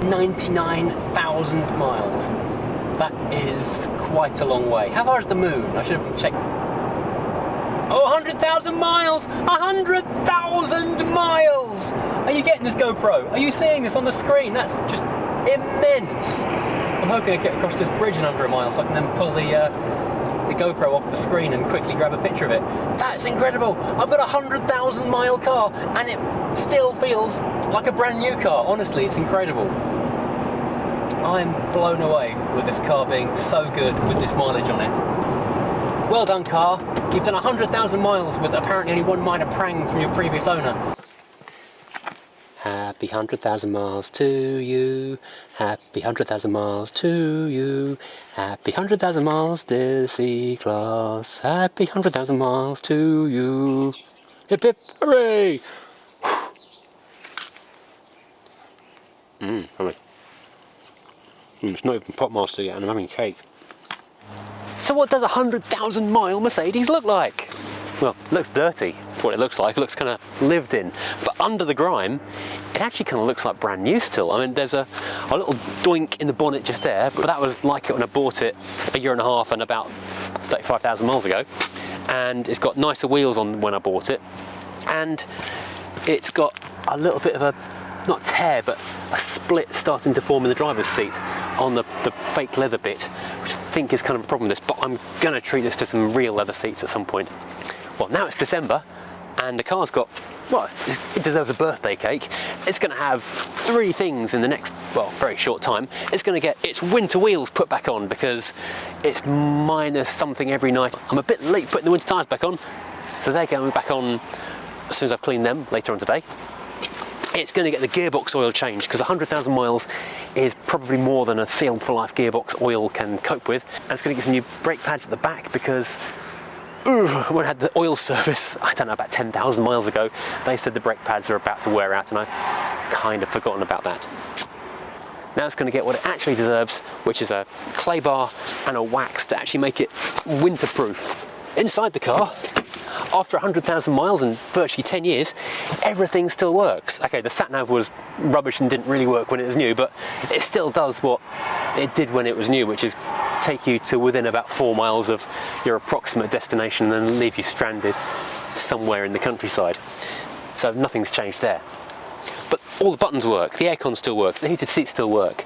99,000 miles. That is quite a long way. How far is the moon? I should have checked. Oh, 100,000 miles! 100,000 miles! Are you getting this GoPro? Are you seeing this on the screen? That's just immense. I'm hoping I get across this bridge in under a mile so I can then pull the GoPro off the screen and quickly grab a picture of it. That's incredible! I've got a 100,000 mile car and it still feels like a brand new car. Honestly, it's incredible. I'm blown away with this car being so good with this mileage on it. Well done, car. You've done 100,000 miles with apparently only one minor prang from your previous owner. Happy 100,000 miles to you. Happy 100,000 miles to you. Happy 100,000 miles, dear C-Class. Happy 100,000 miles to you. Hip hip, hooray! It's not even Popmaster yet and I'm having cake. So what does a 100,000 mile Mercedes look like? Well, it looks dirty. That's what it looks like. It looks kind of lived in. But under the grime, it actually kind of looks like brand new still. I mean, there's a little doink in the bonnet just there, but that was like it when I bought it a year and a half and about 35,000 miles ago. And it's got nicer wheels on when I bought it. And it's got a little bit of a, not tear, but a split starting to form in the driver's seat on the fake leather bit, which I think is kind of a problem with this, but I'm going to treat this to some real leather seats at some point. Well, now it's December, and the car's got, well, it deserves a birthday cake. It's going to have 3 things in the next, well, very short time. It's going to get its winter wheels put back on because it's minus something every night. I'm a bit late putting the winter tyres back on, so they're going back on as soon as I've cleaned them later on today. It's going to get the gearbox oil changed because 100,000 miles is probably more than a sealed for life gearbox oil can cope with. And it's going to get some new brake pads at the back because when I had the oil service, I don't know, about 10,000 miles ago, they said the brake pads are about to wear out and I've kind of forgotten about that. Now it's going to get what it actually deserves, which is a clay bar and a wax to actually make it winterproof. Inside the car, after 100,000 miles and virtually 10 years, everything still works. Okay, the sat-nav was rubbish and didn't really work when it was new, but it still does what it did when it was new, which is take you to within about 4 miles of your approximate destination and then leave you stranded somewhere in the countryside. So nothing's changed there. But all the buttons work, the aircon still works, the heated seats still work.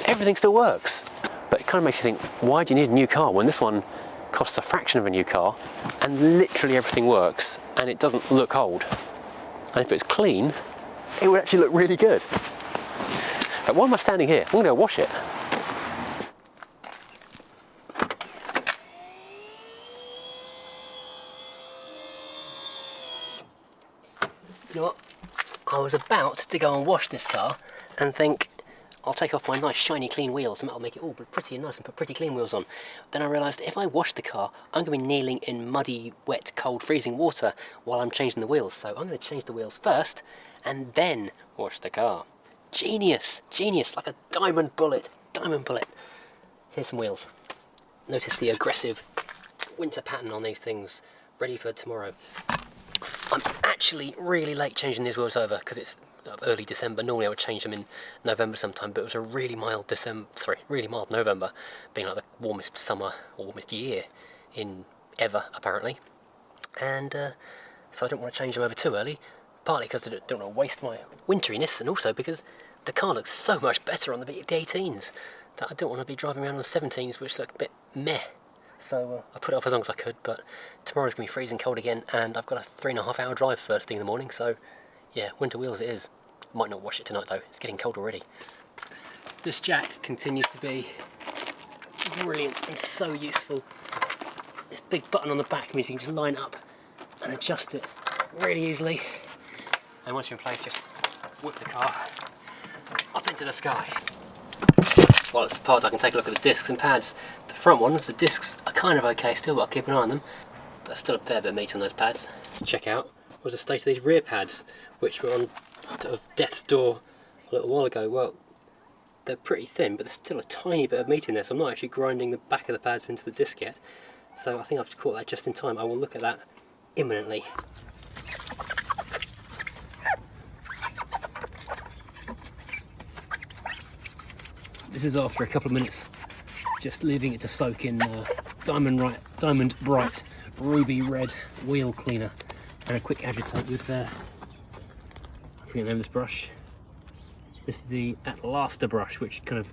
Everything still works. But it kind of makes you think, why do you need a new car when this one costs a fraction of a new car and literally everything works and it doesn't look old? And if it's clean, it would actually look really good. But why am I standing here? I'm going to go wash it. You know what? I was about to go and wash this car and think, I'll take off my nice shiny clean wheels and that'll make it all pretty and nice and put pretty clean wheels on. Then I realised if I wash the car, I'm going to be kneeling in muddy, wet, cold, freezing water while I'm changing the wheels. So I'm going to change the wheels first and then wash the car. Genius! Genius! Like a diamond bullet. Diamond bullet. Here's some wheels. Notice the aggressive winter pattern on these things. Ready for tomorrow. I'm actually really late changing these wheels over because it's early December. Normally I would change them in November sometime, but it was a really mild really mild November, being like the warmest summer or warmest year in ever apparently. And so I don't want to change them over too early, partly because I don't want to waste my winteriness, and also because the car looks so much better on the 18s that I don't want to be driving around on the 17s which look a bit meh. So I put it off as long as I could, but tomorrow's going to be freezing cold again and I've got a 3.5 hour drive first thing in the morning, so yeah, winter wheels it is. Might not wash it tonight though, it's getting cold already. This jack continues to be brilliant and so useful. This big button on the back means you can just line up and adjust it really easily. And once you're in place, just whip the car up into the sky. While it's apart, I can take a look at the discs and pads. The front ones, the discs are kind of okay still, but I'll keep an eye on them. But there's still a fair bit of meat on those pads. Let's check out what's the state of these rear pads, which were on death's door a little while ago. Well, they're pretty thin, but there's still a tiny bit of meat in there, so I'm not actually grinding the back of the pads into the disc yet. So I think I've caught that just in time. I will look at that imminently. This is after a couple of minutes, just leaving it to soak in diamond bright ruby red wheel cleaner, and a quick agitate with I forget the name of this brush. This is the Atlaster brush, which kind of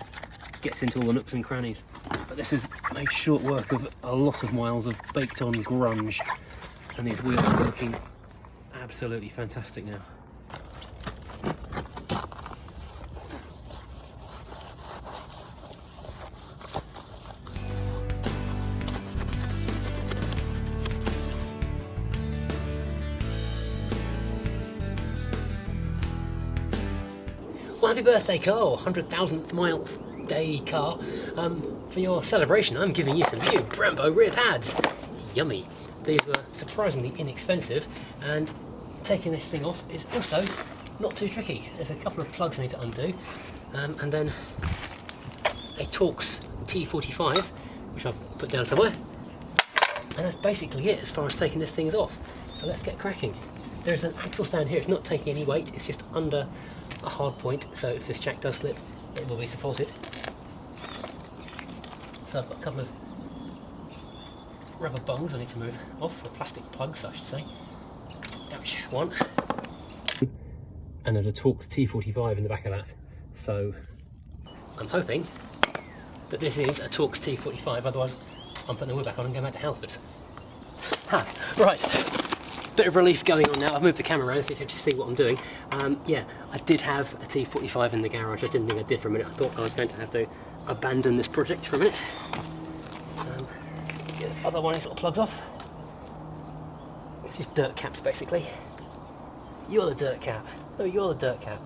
gets into all the nooks and crannies. But this has made short work of a lot of miles of baked on grunge, and these wheels are looking absolutely fantastic now. Well, happy birthday, Carl! 100,000th mile day car. For your celebration, I'm giving you some new Brembo rear pads. Yummy. These were surprisingly inexpensive, and taking this thing off is also not too tricky. There's a couple of plugs I need to undo, and then a Torx T45, which I've put down somewhere. And that's basically it as far as taking this thing off. So let's get cracking. There's an axle stand here. It's not taking any weight. It's just under a hard point, so if this jack does slip, it will be supported. So I've got a couple of rubber bungs I need to move off, or plastic plugs I should say. Ouch, one. And there's a Torx T45 in the back of that. So I'm hoping that this is a Torx T45, otherwise I'm putting the wheel back on and going back to Halfords. Right. Bit of relief going on now. I've moved the camera around so you can just see what I'm doing. Yeah, I did have a T45 in the garage. I didn't think I did for a minute. I thought I was going to have to abandon this project for a minute. Get the other one of these little plugs off. It's just dirt caps basically. You're the dirt cap. Oh, you're the dirt cap.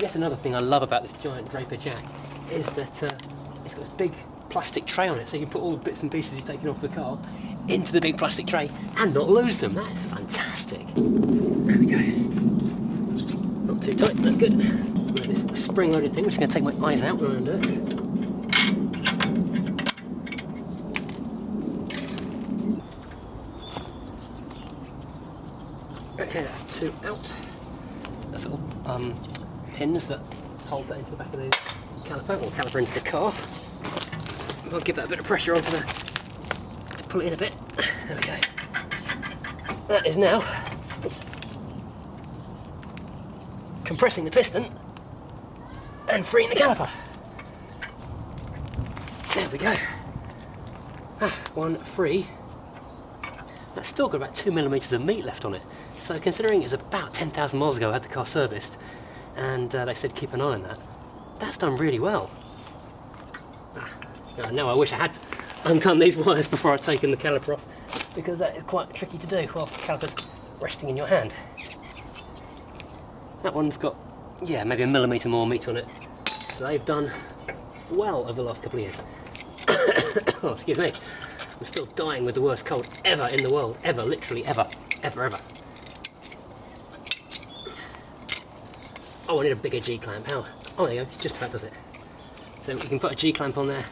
Yes, another thing I love about this giant Draper jack is that it's got this big plastic tray on it, so you can put all the bits and pieces you've taken off the car into the big plastic tray and not lose them. That is fantastic. There we go. Not too tight, that's good. This spring-loaded thing, I'm just going to take my eyes out when I do it. Okay, that's two out. That's little pins that hold that into the back of the caliper, or caliper into the car. I'll give that a bit of pressure onto the, to pull it in a bit. There we go. That is now compressing the piston and freeing the caliper. There we go. One free. That's still got about 2mm of meat left on it. So considering it was about 10,000 miles ago I had the car serviced, and they said keep an eye on that, that's done really well. Now I wish I had undone these wires before I'd taken the caliper off, because that is quite tricky to do whilst the caliper's resting in your hand. That one's got, yeah, maybe 1mm more meat on it. So they've done well over the last couple of years. Oh, excuse me. I'm still dying with the worst cold ever in the world. Ever, literally ever. Ever. Oh, I need a bigger G-clamp. How? Oh, there you go. Just about does it. So we can put a G-clamp on there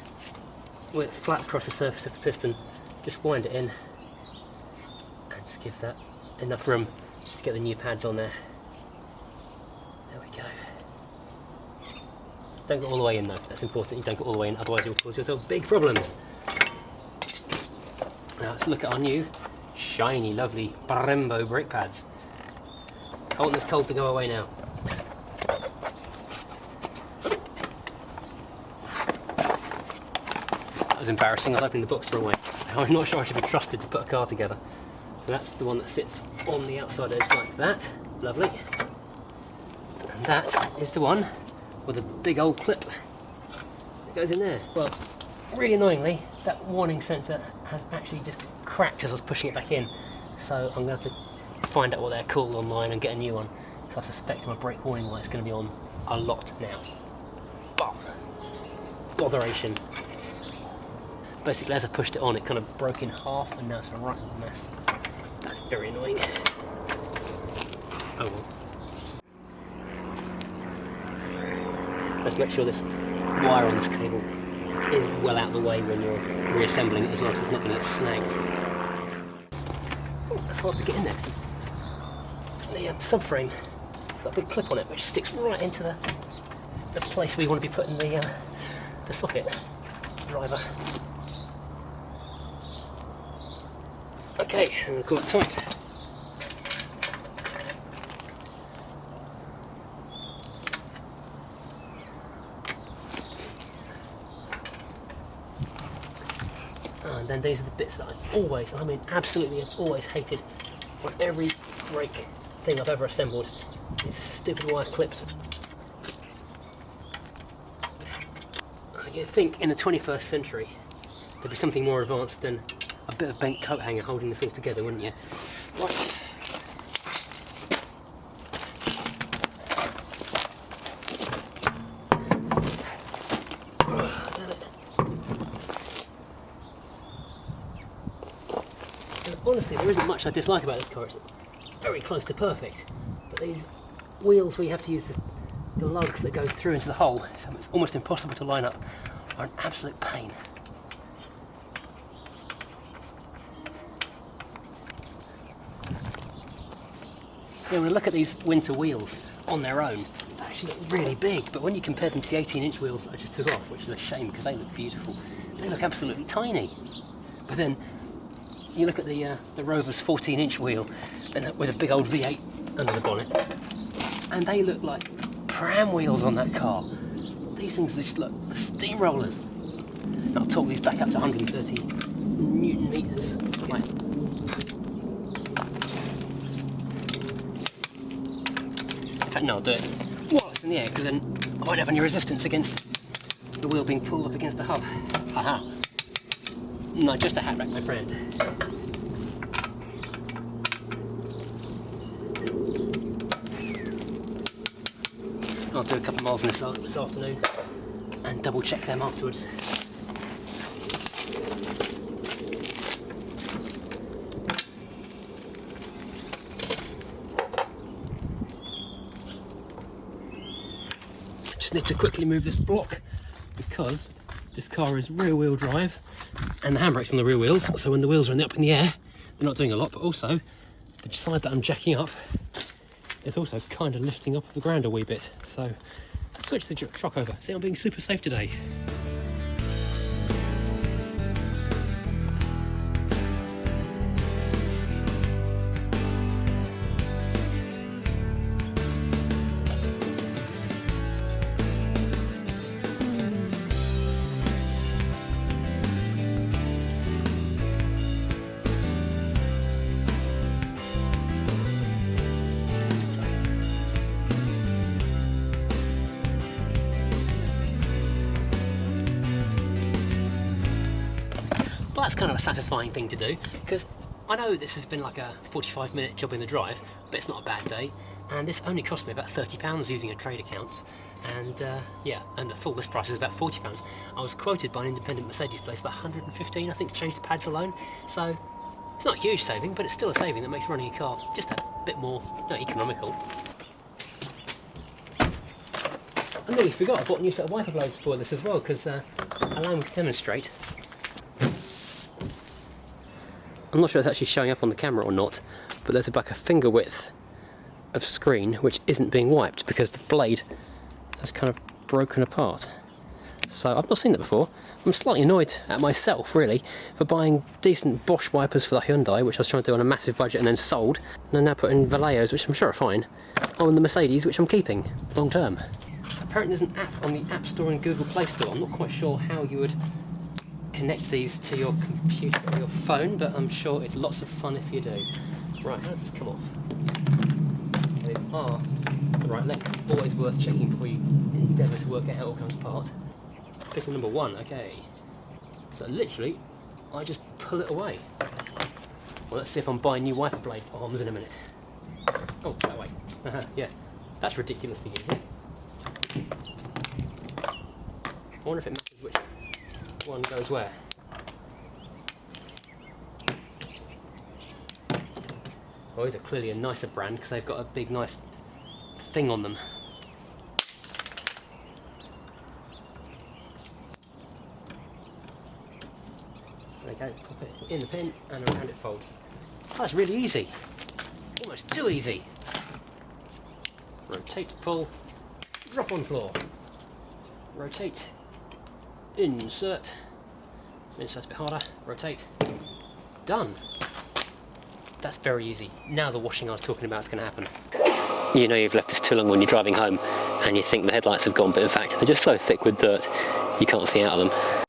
with it flat across the surface of the piston. Just wind it in and just give that enough room to get the new pads on there. There we go. Don't go all the way in though. That's important. You don't go all the way in, otherwise you'll cause yourself big problems. Now let's look at our new shiny, lovely Brembo brake pads. I want this cold to go away now. That was embarrassing. I was opening the box the wrong way. I'm not sure I should be trusted to put a car together. So that's the one that sits on the outside edge like that. Lovely. And that is the one with a big old clip that goes in there. Well, really annoyingly, that warning sensor has actually just cracked as I was pushing it back in. So I'm going to have to find out what they're called online and get a new one. So I suspect my brake warning light is going to be on a lot now. Botheration. Basically, as I pushed it on, it kind of broke in half, and now it's a right mess. That's very annoying. Oh well. Let's make sure this wire on this cable is well out of the way when you're reassembling it as well, so it's not going to get snagged. Oh, that's hard to get in there. The subframe got a big clip on it which sticks right into the the place where you want to be putting the socket driver. Okay, I'm going to pull it tight. And then these are the bits that I always, I mean absolutely have always hated on every brake thing I've ever assembled. These stupid wire clips. You'd think in the 21st century there'd be something more advanced than a bit of bent coat hanger holding this all together, wouldn't you? Right. Honestly, there isn't much I dislike about this car. It's very close to perfect. But these wheels where you have to use the lugs that go through into the hole, it's almost impossible to line up, are an absolute pain. Yeah, when I look at these winter wheels on their own, they actually look really big, but when you compare them to the 18-inch wheels I just took off, which is a shame because they look beautiful, they look absolutely tiny. But then you look at the Rover's 14-inch wheel with a big old V8 under the bonnet, and they look like pram wheels on that car. These things just look steamrollers. And I'll torque these back up to 130 Newton meters. Right. In fact, no, I'll do it while it's in the air, because then I won't have any resistance against the wheel being pulled up against the hub. Haha. No, just a hat rack, my friend. I'll do a couple of miles in this afternoon and double check them afterwards. Just need to quickly move this block because this car is rear wheel drive and the handbrake's on the rear wheels, so when the wheels are up in the air they're not doing a lot, but also the side that I'm jacking up is also kind of lifting up the ground a wee bit, so switch the shock over. See, I'm being super safe today. But that's kind of a satisfying thing to do, because I know this has been like a 45-minute job in the drive, but it's not a bad day, and this only cost me about £30 using a trade account, and yeah, and the full list price is about £40. I was quoted by an independent Mercedes place about 115, I think, to change the pads alone, so it's not a huge saving, but it's still a saving that makes running a car just a bit more economical. I nearly forgot, I bought a new set of wiper blades for this as well, because allow me to demonstrate. I'm not sure it's actually showing up on the camera or not, but there's like a finger width of screen which isn't being wiped because the blade has kind of broken apart. So I've not seen that before. I'm slightly annoyed at myself really for buying decent Bosch wipers for the Hyundai, which I was trying to do on a massive budget and then sold, and I'm now putting Valeos, which I'm sure are fine, on the Mercedes, which I'm keeping long term. Apparently there's an app on the App Store and Google Play Store. I'm not quite sure how you would connect these to your computer or your phone, but I'm sure it's lots of fun if you do. Right, how does this come off? They are the right length. Always worth checking before you endeavour to work out how it all comes apart. Fitting number one, okay. So literally, I just pull it away. Well, let's see if I'm buying new wiper blade arms in a minute. Oh, that way. Yeah, that's ridiculously easy. I wonder if it matters which one goes where. Oh, these are clearly a nicer brand because they've got a big nice thing on them. There you go, pop it in the pin and around it folds. Oh, that's really easy. Almost too easy. Rotate, pull, drop on floor. rotate, insert, insert's a bit harder, rotate, done. That's very easy. Now the washing I was talking about is going to happen. You know you've left this too long when you're driving home and you think the headlights have gone, but in fact they're just so thick with dirt you can't see out of them.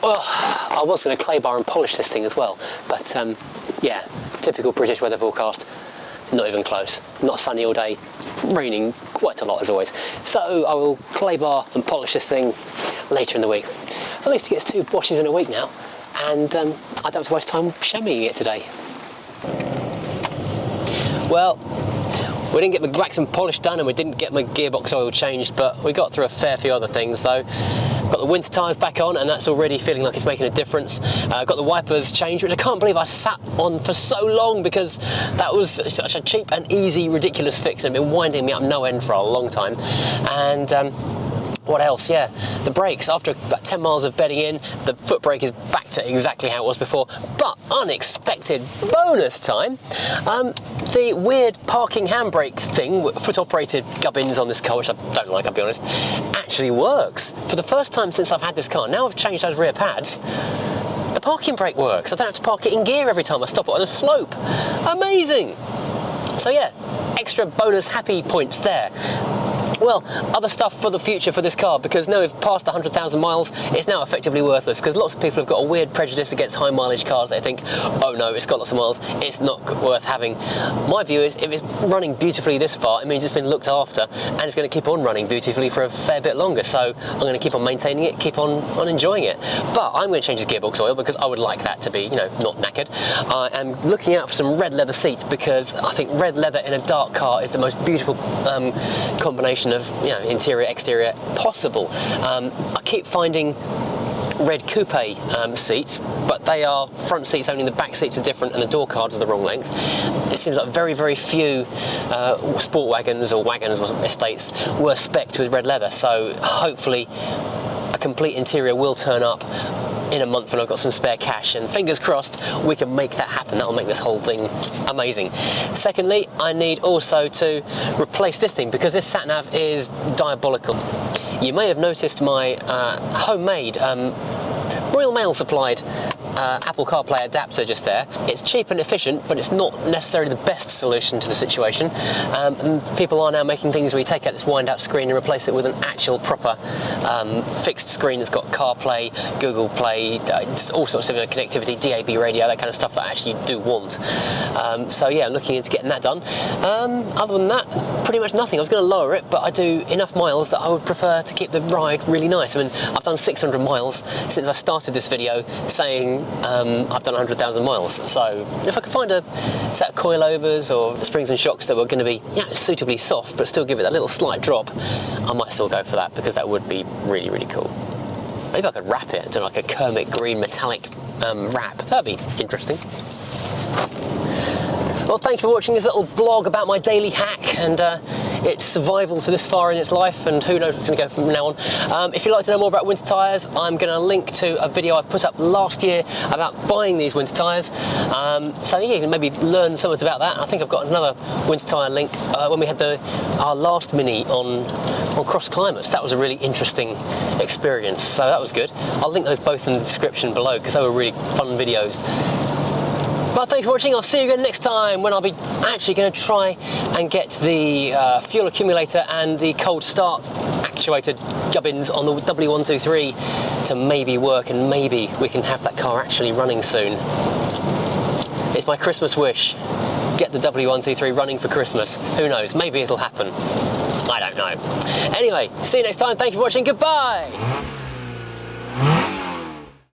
Well, I was going to clay bar and polish this thing as well, but yeah, typical British weather forecast, not even close. Not sunny all day, raining quite a lot as always. So I will clay bar and polish this thing later in the week. At least it gets 2 washes in a week now, and I don't have to waste time chamoising it today. Well, we didn't get my wax and polish done and we didn't get my gearbox oil changed, but we got through a fair few other things though. Got the winter tyres back on and that's already feeling like it's making a difference. Got the wipers changed, which I can't believe I sat on for so long because that was such a cheap and easy, ridiculous fix and been winding me up no end for a long time. And what else? Yeah, the brakes, after about 10 miles of bedding in, the foot brake is back to exactly how it was before, but unexpected bonus time. The weird parking handbrake thing, foot operated gubbins on this car, which I don't like, I'll be honest, actually works. For the first time since I've had this car, now I've changed those rear pads, the parking brake works. I don't have to park it in gear every time I stop it on a slope. Amazing! So yeah, extra bonus happy points there. Well, other stuff for the future for this car, because now we've passed 100,000 miles, it's now effectively worthless, because lots of people have got a weird prejudice against high mileage cars. They think, oh no, it's got lots of miles, it's not worth having. My view is, if it's running beautifully this far, it means it's been looked after, and it's going to keep on running beautifully for a fair bit longer, so I'm going to keep on maintaining it, keep on enjoying it. But I'm going to change this gearbox oil, because I would like that to be, you know, not knackered. I am looking out for some red leather seats, because I think red leather in a dark car is the most beautiful combination of, you know, interior, exterior possible. I keep finding red coupe seats, but they are front seats only, the back seats are different and the door cards are the wrong length. It seems like very, very few sport wagons or estates were specced with red leather, so hopefully a complete interior will turn up in a month when I've got some spare cash, and fingers crossed we can make that happen. That'll make this whole thing amazing. Secondly, I need also to replace this thing, because this sat-nav is diabolical. You may have noticed my homemade Royal Mail supplied Apple CarPlay adapter just there. It's cheap and efficient, but it's not necessarily the best solution to the situation. And people are now making things where you take out this wind-out screen and replace it with an actual proper fixed screen that's got CarPlay, Google Play, all sorts of connectivity, DAB radio, that kind of stuff that I actually do want. So yeah, looking into getting that done. Other than that, pretty much nothing. I was going to lower it, but I do enough miles that I would prefer to keep the ride really nice. I mean, I've done 600 miles since I started this video saying I've done 100,000 miles, so if I could find a set of coilovers or springs and shocks that were going to be suitably soft but still give it a little slight drop, I might still go for that, because that would be really, really cool. Maybe I could wrap it and do like a Kermit green metallic wrap. That'd be interesting. Well, thank you for watching this little blog about my daily hack and its survival to this far in its life, and who knows what's going to go from now on. If you'd like to know more about winter tyres, I'm going to link to a video I put up last year about buying these winter tyres. So yeah, you can maybe learn something about that. I think I've got another winter tyre link when we had our last Mini on cross climates. That was a really interesting experience, so that was good. I'll link those both in the description below, because they were really fun videos. But thanks for watching. I'll see you again next time, when I'll be actually going to try and get the fuel accumulator and the cold start actuated gubbins on the W123 to maybe work, and maybe we can have that car actually running soon. It's my Christmas wish. Get the W123 running for Christmas. Who knows? Maybe it'll happen. I don't know. Anyway, see you next time. Thank you for watching. Goodbye.